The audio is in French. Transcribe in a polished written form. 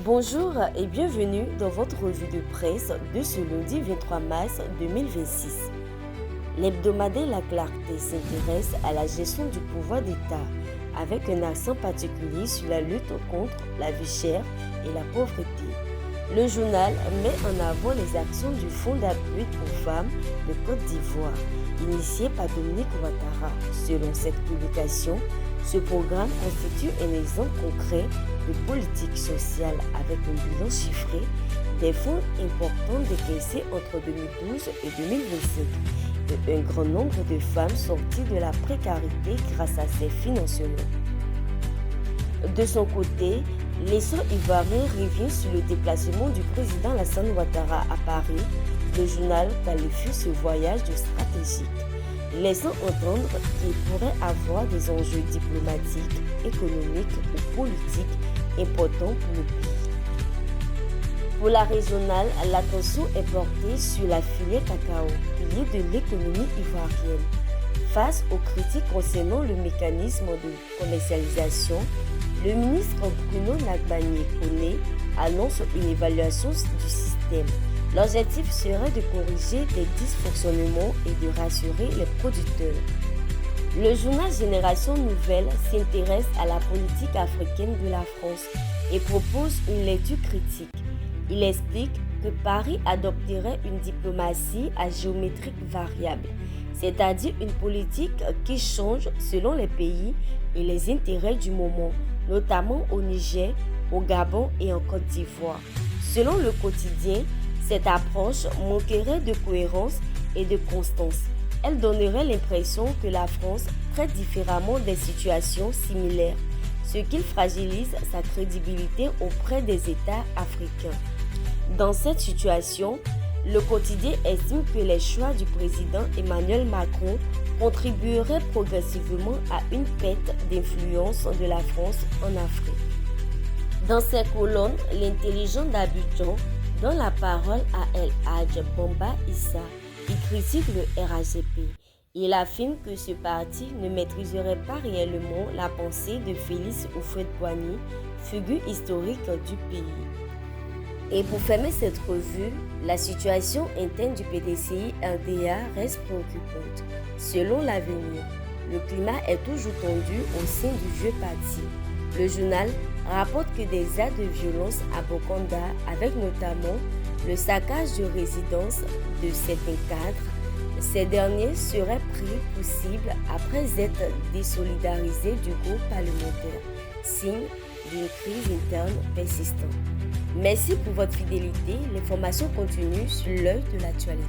Bonjour et bienvenue dans votre revue de presse de ce lundi 23 mars 2026. L'hebdomadaire La Clarté s'intéresse à la gestion du pouvoir d'État avec un accent particulier sur la lutte contre la vie chère et la pauvreté. Le journal met en avant les actions du Fonds d'appui aux femmes de Côte d'Ivoire, initié par Dominique Ouattara. Selon cette publication, ce programme constitue un exemple concret de politique sociale avec un bilan chiffré des fonds importants décaissés entre 2012 et 2025 et un grand nombre de femmes sorties de la précarité grâce à ces financements. De son côté, l'essor ivoirien revient sur le déplacement du président Alassane Ouattara à Paris. Le journal qualifie ce voyage de stratégique, laissant entendre qu'il pourrait avoir des enjeux diplomatiques, économiques ou politiques importants pour le pays. Pour la régionale, l'attention est portée sur la filière cacao, pilier de l'économie ivoirienne. Face aux critiques concernant le mécanisme de commercialisation, le ministre Bruno Nagbagné-Koné annonce une évaluation du système. L'objectif serait de corriger des dysfonctionnements et de rassurer les producteurs. Le journal Génération Nouvelle s'intéresse à la politique africaine de la France et propose une lecture critique. Il explique que Paris adopterait une diplomatie à géométrie variable, c'est-à-dire une politique qui change selon les pays et les intérêts du moment, notamment au Niger, au Gabon et en Côte d'Ivoire. Selon le quotidien, cette approche manquerait de cohérence et de constance. Elle donnerait l'impression que la France traite différemment des situations similaires, ce qui fragilise sa crédibilité auprès des États africains. Dans cette situation, le quotidien estime que les choix du président Emmanuel Macron contribueraient progressivement à une perte d'influence de la France en Afrique. Dans ses colonnes, l'intelligent d'Abidjan donne la parole à El Hadj Bamba Issa, qui critique le RHGP. Il affirme que ce parti ne maîtriserait pas réellement la pensée de Félix Houphouët-Boigny, figure historique du pays. Et pour fermer cette revue, la situation interne du PDCI RDA reste préoccupante. Selon l'Avenir, le climat est toujours tendu au sein du vieux parti. Le journal rapporte que des actes de violence à Bokanda, avec notamment le saccage de résidences de certains cadres, ces derniers seraient pris pour cible après être désolidarisés du groupe parlementaire, signe d'une crise interne persistante. Merci pour votre fidélité. L'information continue sur l'œil de l'actualité.